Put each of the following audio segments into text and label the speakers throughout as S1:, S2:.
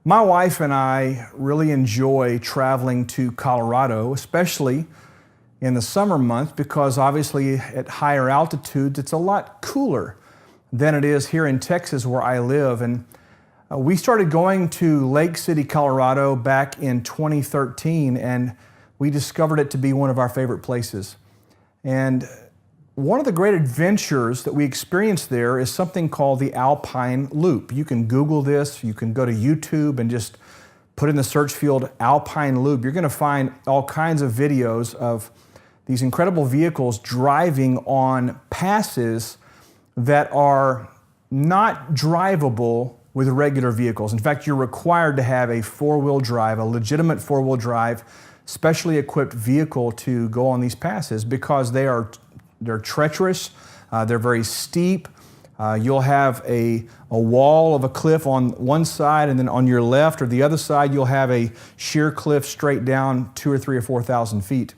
S1: My wife and I really enjoy traveling to Colorado, especially in the summer months, because obviously at higher altitudes it's a lot cooler than it is here in Texas where I live. And we started going to Lake City, Colorado back in 2013, and we discovered it to be one of our favorite places. And one of the great adventures that we experienced there is something called the Alpine Loop. You can Google this, you can go to YouTube and just put in the search field Alpine Loop. You're going to find all kinds of videos of these incredible vehicles driving on passes that are not drivable with regular vehicles. In fact, you're required to have a four-wheel drive, a legitimate four-wheel drive, specially equipped vehicle to go on these passes because they're treacherous, they're very steep. You'll have a wall of a cliff on one side, and then on your left or the other side, you'll have a sheer cliff straight down 2,000 or 3,000 or 4,000 feet.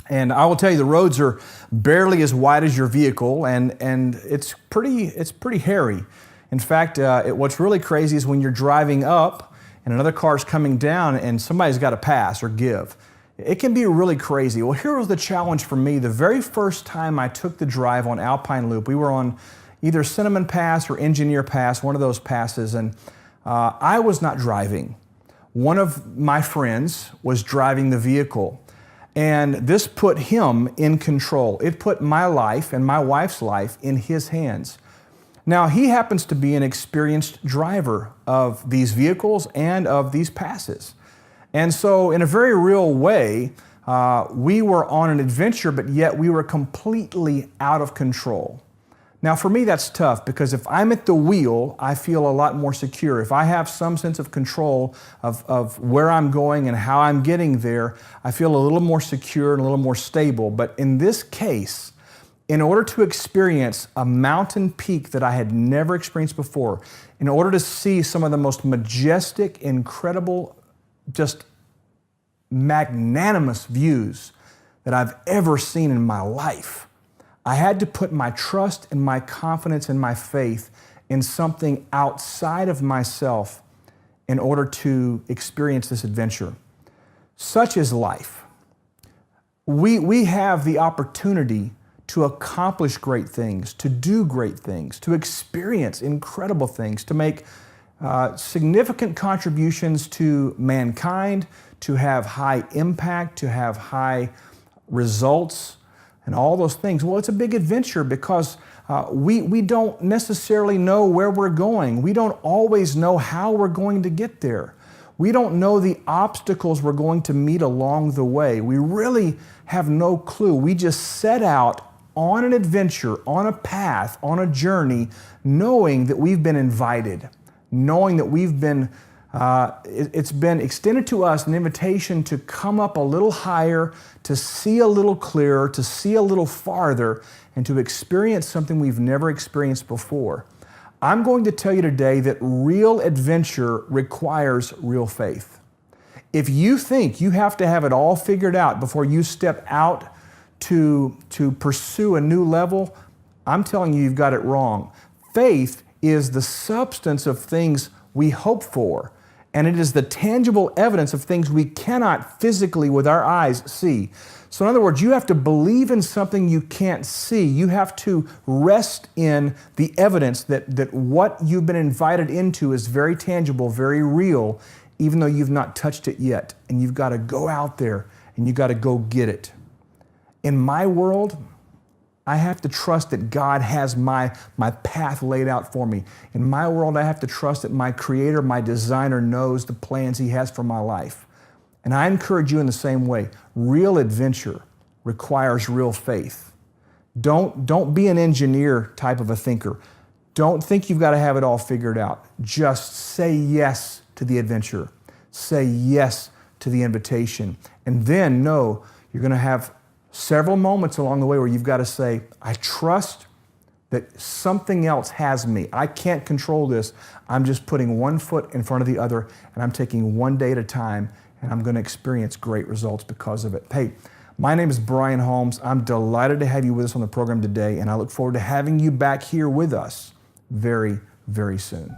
S1: And I will tell you, the roads are barely as wide as your vehicle, and it's pretty hairy. In fact, what's really crazy is when you're driving up and another car's coming down and somebody's got to pass or give. It can be really crazy. Well, here was the challenge for me. The very first time I took the drive on Alpine Loop, we were on either Cinnamon Pass or Engineer Pass, one of those passes, and I was not driving. One of my friends was driving the vehicle, and this put him in control. It put my life and my wife's life in his hands. Now, he happens to be an experienced driver of these vehicles and of these passes. And so in a very real way, we were on an adventure, but yet we were completely out of control. Now for me, that's tough because if I'm at the wheel, I feel a lot more secure. If I have some sense of control of where I'm going and how I'm getting there, I feel a little more secure and a little more stable. But in this case, in order to experience a mountain peak that I had never experienced before, in order to see some of the most majestic, incredible, just magnanimous views that I've ever seen in my life, I had to put my trust and my confidence and my faith in something outside of myself in order to experience this adventure. Such is life. We have the opportunity to accomplish great things, to do great things, to experience incredible things, to make significant contributions to mankind, to have high impact, to have high results, and all those things. Well, it's a big adventure because we don't necessarily know where we're going. We don't always know how we're going to get there. We don't know the obstacles we're going to meet along the way. We really have no clue. We just set out on an adventure, on a path, on a journey, knowing that we've been invited, knowing that we've been, it's been extended to us an invitation to come up a little higher, to see a little clearer, to see a little farther, and to experience something we've never experienced before. I'm going to tell you today that real adventure requires real faith. If you think you have to have it all figured out before you step out to pursue a new level, I'm telling you, you've got it wrong. Faith is the substance of things we hope for, and it is the tangible evidence of things we cannot physically with our eyes see. So in other words, you have to believe in something you can't see. You have to rest in the evidence that what you've been invited into is very tangible, very real, even though you've not touched it yet. And you've got to go out there and you've got to go get it. In my world, I have to trust that God has my path laid out for me. In my world, I have to trust that my Creator, my designer, knows the plans He has for my life. And I encourage you in the same way. Real adventure requires real faith. Don't be an engineer type of a thinker. Don't think you've got to have it all figured out. Just say yes to the adventure. Say yes to the invitation. And then know you're going to have several moments along the way where you've got to say, I trust that something else has me. I can't control this. I'm just putting one foot in front of the other, and I'm taking one day at a time, and I'm going to experience great results because of it. Hey, my name is Brian Holmes. I'm delighted to have you with us on the program today, and I look forward to having you back here with us very, very soon.